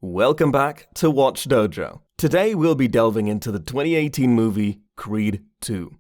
Welcome back to Watch Dojo. Today we'll be delving into the 2018 movie Creed 2.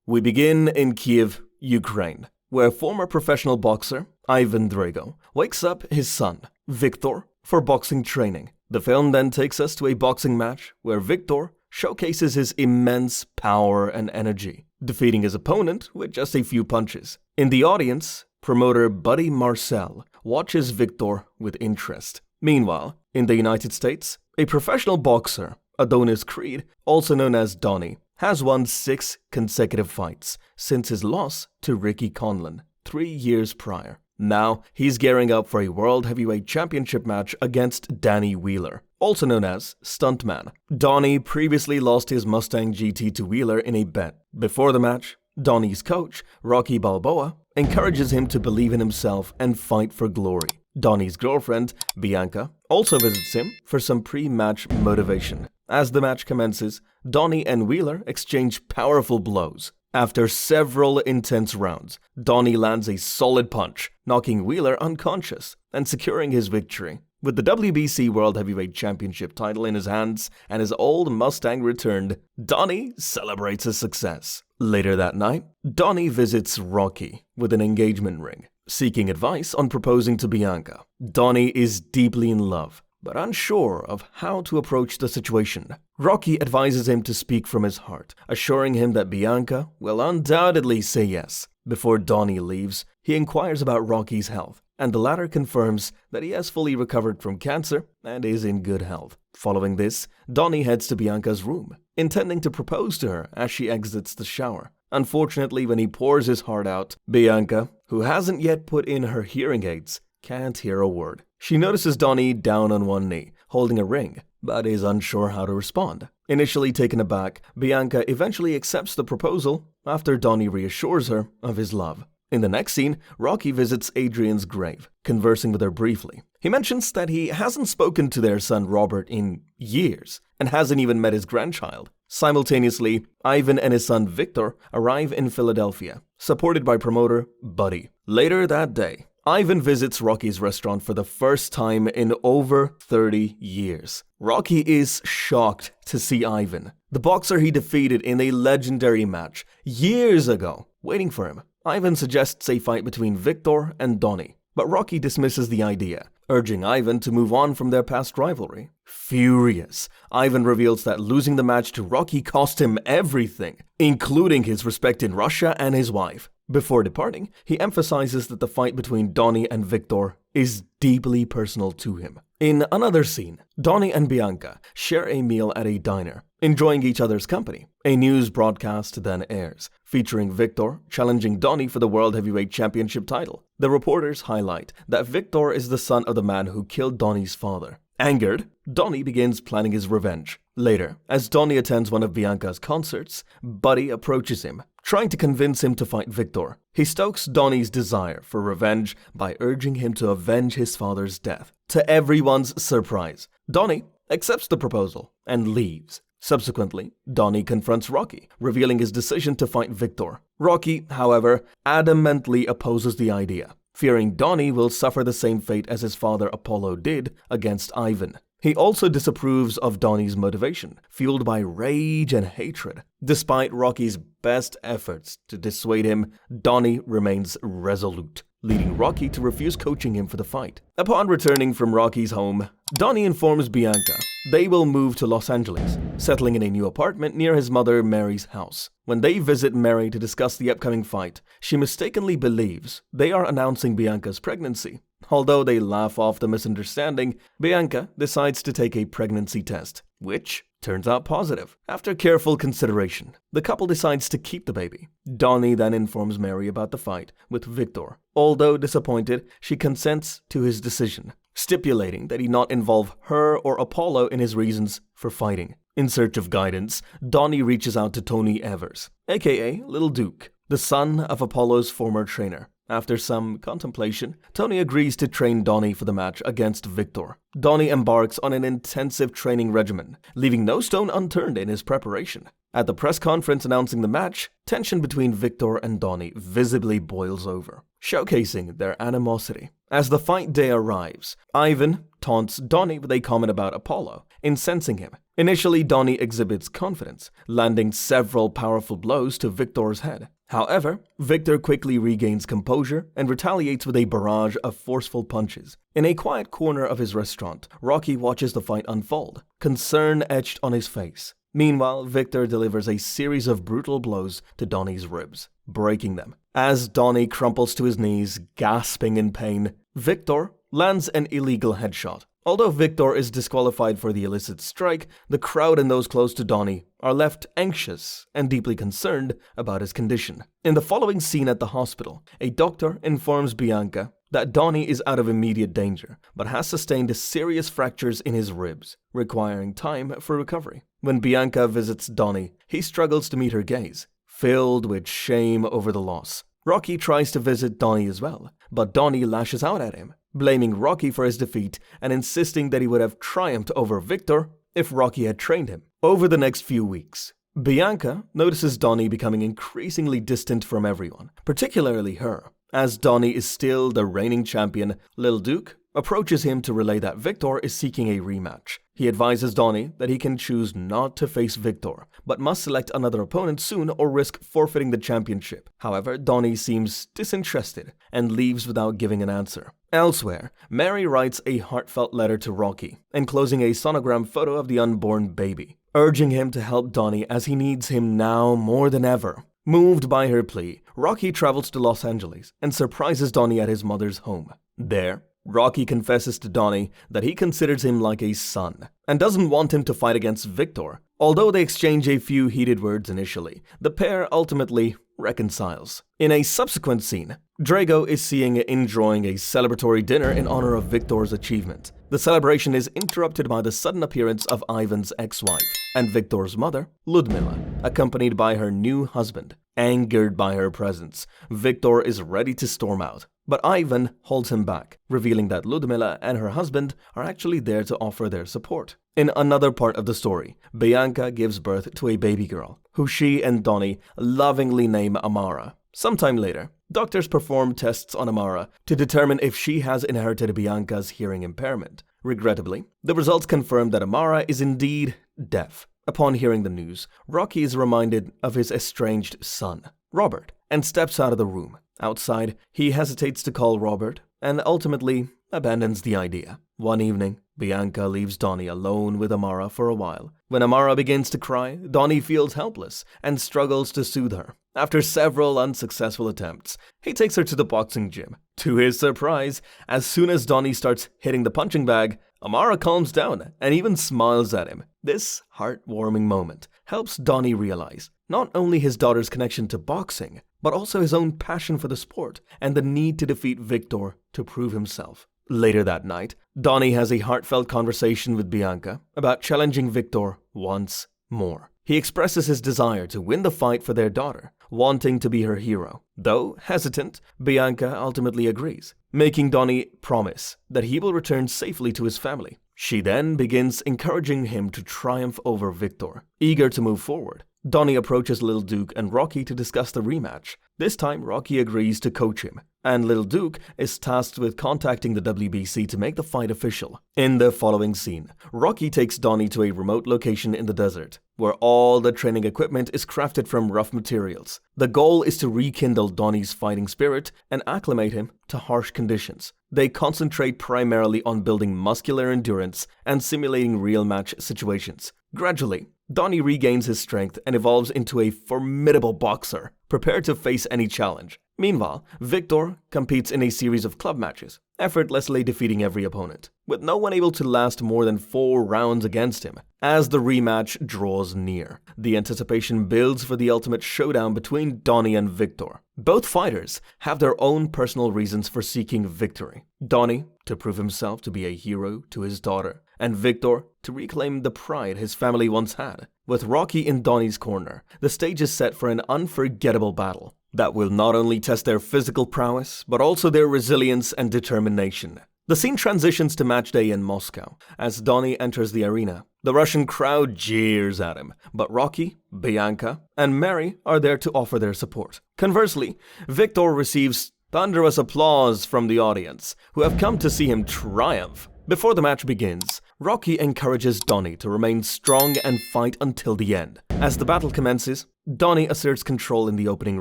We begin in Kiev, Ukraine, where former professional boxer Ivan Drago wakes up his son, Viktor, for boxing training. The film then takes us to a boxing match where Viktor showcases his immense power and energy, defeating his opponent with just a few punches. In the audience, promoter Buddy Marcel watches Viktor with interest. Meanwhile, in the United States, a professional boxer, Adonis Creed, also known as Donnie, has won 6 consecutive fights since his loss to Ricky Conlan 3 years prior. Now, he's gearing up for a World Heavyweight Championship match against Danny Wheeler, also known as Stuntman. Donnie previously lost his Mustang GT to Wheeler in a bet. Before the match, Donnie's coach, Rocky Balboa, encourages him to believe in himself and fight for glory. Donnie's girlfriend, Bianca, also visits him for some pre-match motivation. As the match commences, Donnie and Wheeler exchange powerful blows. After several intense rounds, Donnie lands a solid punch, knocking Wheeler unconscious and securing his victory. With the WBC World Heavyweight Championship title in his hands and his old Mustang returned, Donnie celebrates his success. Later that night, Donnie visits Rocky with an engagement ring, seeking advice on proposing to Bianca. Donnie is deeply in love, but unsure of how to approach the situation. Rocky advises him to speak from his heart, assuring him that Bianca will undoubtedly say yes. Before Donnie leaves, he inquires about Rocky's health, and the latter confirms that he has fully recovered from cancer and is in good health. Following this, Donnie heads to Bianca's room, intending to propose to her as she exits the shower. Unfortunately, when he pours his heart out, Bianca, who hasn't yet put in her hearing aids, can't hear a word. She notices Donnie down on one knee, holding a ring, but is unsure how to respond. Initially taken aback, Bianca eventually accepts the proposal after Donnie reassures her of his love. In the next scene, Rocky visits Adrian's grave, conversing with her briefly. He mentions that he hasn't spoken to their son Robert in years, and hasn't even met his grandchild. Simultaneously, Ivan and his son Viktor arrive in Philadelphia, supported by promoter Buddy. Later that day, Ivan visits Rocky's restaurant for the first time in over 30 years. Rocky is shocked to see Ivan, the boxer he defeated in a legendary match years ago, waiting for him. Ivan suggests a fight between Viktor and Donnie, but Rocky dismisses the idea, urging Ivan to move on from their past rivalry. Furious, Ivan reveals that losing the match to Rocky cost him everything, including his respect in Russia and his wife. Before departing, he emphasizes that the fight between Donnie and Viktor is deeply personal to him. In another scene, Donnie and Bianca share a meal at a diner, enjoying each other's company. A news broadcast then airs, featuring Viktor challenging Donnie for the World Heavyweight Championship title. The reporters highlight that Viktor is the son of the man who killed Donnie's father. Angered, Donnie begins planning his revenge. Later, as Donnie attends one of Bianca's concerts, Buddy approaches him, trying to convince him to fight Viktor. He stokes Donnie's desire for revenge by urging him to avenge his father's death. To everyone's surprise, Donnie accepts the proposal and leaves. Subsequently, Donnie confronts Rocky, revealing his decision to fight Viktor. Rocky, however, adamantly opposes the idea, fearing Donnie will suffer the same fate as his father Apollo did against Ivan. He also disapproves of Donnie's motivation, fueled by rage and hatred. Despite Rocky's best efforts to dissuade him, Donnie remains resolute, leading Rocky to refuse coaching him for the fight. Upon returning from Rocky's home, Donnie informs Bianca they will move to Los Angeles, settling in a new apartment near his mother Mary's house. When they visit Mary to discuss the upcoming fight, she mistakenly believes they are announcing Bianca's pregnancy. Although they laugh off the misunderstanding, Bianca decides to take a pregnancy test, which turns out positive. After careful consideration, the couple decides to keep the baby. Donnie then informs Mary about the fight with Viktor. Although disappointed, she consents to his decision, stipulating that he not involve her or Apollo in his reasons for fighting. In search of guidance, Donnie reaches out to Tony Evers, aka Little Duke, the son of Apollo's former trainer. After some contemplation, Tony agrees to train Donnie for the match against Viktor. Donnie embarks on an intensive training regimen, leaving no stone unturned in his preparation. At the press conference announcing the match, tension between Victor and Donnie visibly boils over, showcasing their animosity. As the fight day arrives, Ivan taunts Donnie with a comment about Apollo, incensing him. Initially, Donnie exhibits confidence, landing several powerful blows to Victor's head. However, Victor quickly regains composure and retaliates with a barrage of forceful punches. In a quiet corner of his restaurant, Rocky watches the fight unfold, concern etched on his face. Meanwhile, Victor delivers a series of brutal blows to Donnie's ribs, breaking them. As Donnie crumples to his knees, gasping in pain, Victor lands an illegal headshot. Although Victor is disqualified for the illicit strike, the crowd and those close to Donnie are left anxious and deeply concerned about his condition. In the following scene at the hospital, a doctor informs Bianca that Donnie is out of immediate danger, but has sustained serious fractures in his ribs, requiring time for recovery. When Bianca visits Donnie, he struggles to meet her gaze, filled with shame over the loss. Rocky tries to visit Donnie as well, but Donnie lashes out at him, blaming Rocky for his defeat and insisting that he would have triumphed over Victor if Rocky had trained him. Over the next few weeks, Bianca notices Donnie becoming increasingly distant from everyone, particularly her. As Donnie is still the reigning champion, Lil Duke approaches him to relay that Victor is seeking a rematch. He advises Donnie that he can choose not to face Victor, but must select another opponent soon or risk forfeiting the championship. However, Donnie seems disinterested and leaves without giving an answer. Elsewhere, Mary writes a heartfelt letter to Rocky, enclosing a sonogram photo of the unborn baby, urging him to help Donnie as he needs him now more than ever. Moved by her plea, Rocky travels to Los Angeles and surprises Donnie at his mother's home. There, Rocky confesses to Donnie that he considers him like a son and doesn't want him to fight against Victor. Although they exchange a few heated words initially, the pair ultimately reconciles. In a subsequent scene, Drago is seen enjoying a celebratory dinner in honor of Victor's achievement. The celebration is interrupted by the sudden appearance of Ivan's ex-wife and Victor's mother, Ludmila, accompanied by her new husband. Angered by her presence, Victor is ready to storm out, but Ivan holds him back, revealing that Ludmila and her husband are actually there to offer their support. In another part of the story, Bianca gives birth to a baby girl, who she and Donnie lovingly name Amara. Sometime later, doctors perform tests on Amara to determine if she has inherited Bianca's hearing impairment. Regrettably, the results confirm that Amara is indeed deaf. Upon hearing the news, Rocky is reminded of his estranged son, Robert, and steps out of the room. Outside, he hesitates to call Robert and ultimately abandons the idea. One evening, Bianca leaves Donnie alone with Amara for a while. When Amara begins to cry, Donnie feels helpless and struggles to soothe her. After several unsuccessful attempts, he takes her to the boxing gym. To his surprise, as soon as Donnie starts hitting the punching bag, Amara calms down and even smiles at him. This heartwarming moment helps Donnie realize not only his daughter's connection to boxing, but also his own passion for the sport and the need to defeat Victor to prove himself. Later that night, Donnie has a heartfelt conversation with Bianca about challenging Victor once more. He expresses his desire to win the fight for their daughter, wanting to be her hero. Though hesitant, Bianca ultimately agrees, making Donnie promise that he will return safely to his family. She then begins encouraging him to triumph over Victor. Eager to move forward, Donnie approaches Lil Duke and Rocky to discuss the rematch. This time, Rocky agrees to coach him, and Lil Duke is tasked with contacting the WBC to make the fight official. In the following scene, Rocky takes Donnie to a remote location in the desert, where all the training equipment is crafted from rough materials. The goal is to rekindle Donnie's fighting spirit and acclimate him to harsh conditions. They concentrate primarily on building muscular endurance and simulating real match situations. Gradually, Donnie regains his strength and evolves into a formidable boxer, prepared to face any challenge. Meanwhile, Victor competes in a series of club matches, effortlessly defeating every opponent, with no one able to last more than 4 rounds against him. As the rematch draws near, the anticipation builds for the ultimate showdown between Donnie and Victor. Both fighters have their own personal reasons for seeking victory. Donnie, to prove himself to be a hero to his daughter, and Victor, to reclaim the pride his family once had. With Rocky in Donnie's corner, the stage is set for an unforgettable battle that will not only test their physical prowess, but also their resilience and determination. The scene transitions to match day in Moscow as Donnie enters the arena. The Russian crowd jeers at him, but Rocky, Bianca, and Mary are there to offer their support. Conversely, Victor receives thunderous applause from the audience, who have come to see him triumph. Before the match begins, Rocky encourages Donnie to remain strong and fight until the end. As the battle commences, Donnie asserts control in the opening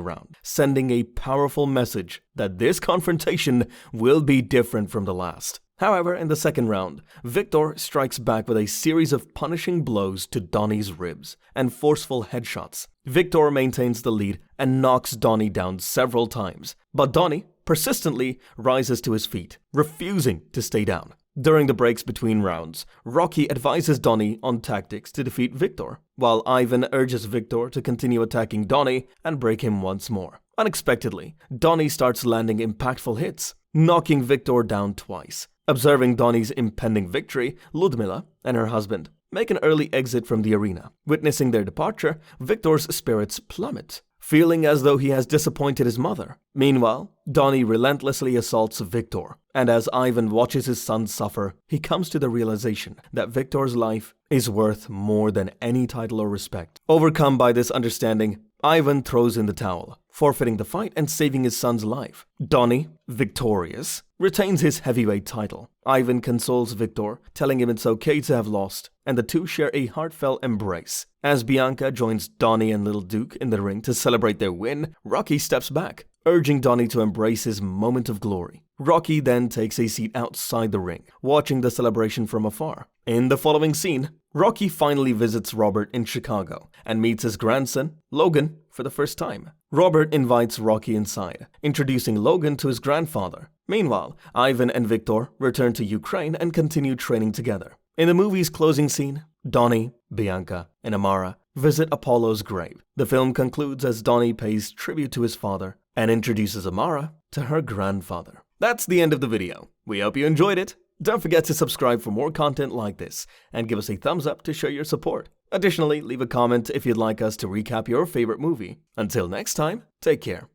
round, sending a powerful message that this confrontation will be different from the last. However, in the second round, Victor strikes back with a series of punishing blows to Donnie's ribs and forceful headshots. Victor maintains the lead and knocks Donnie down several times, but Donnie persistently rises to his feet, refusing to stay down. During the breaks between rounds, Rocky advises Donnie on tactics to defeat Victor, while Ivan urges Victor to continue attacking Donnie and break him once more. Unexpectedly, Donnie starts landing impactful hits, knocking Victor down twice. Observing Donnie's impending victory, Ludmila and her husband make an early exit from the arena. Witnessing their departure, Victor's spirits plummet, feeling as though he has disappointed his mother. Meanwhile, Donnie relentlessly assaults Victor, and as Ivan watches his son suffer, he comes to the realization that Victor's life is worth more than any title or respect. Overcome by this understanding, Ivan throws in the towel, forfeiting the fight and saving his son's life. Donnie, victorious, retains his heavyweight title. Ivan consoles Victor, telling him it's okay to have lost, and the two share a heartfelt embrace. As Bianca joins Donnie and Little Duke in the ring to celebrate their win, Rocky steps back, urging Donnie to embrace his moment of glory. Rocky then takes a seat outside the ring, watching the celebration from afar. In the following scene, Rocky finally visits Robert in Chicago and meets his grandson, Logan, for the first time. Robert invites Rocky inside, introducing Logan to his grandfather. Meanwhile, Ivan and Victor return to Ukraine and continue training together. In the movie's closing scene, Donnie, Bianca, and Amara visit Apollo's grave. The film concludes as Donnie pays tribute to his father and introduces Amara to her grandfather. That's the end of the video. We hope you enjoyed it. Don't forget to subscribe for more content like this and give us a thumbs up to show your support. Additionally, leave a comment if you'd like us to recap your favorite movie. Until next time, take care.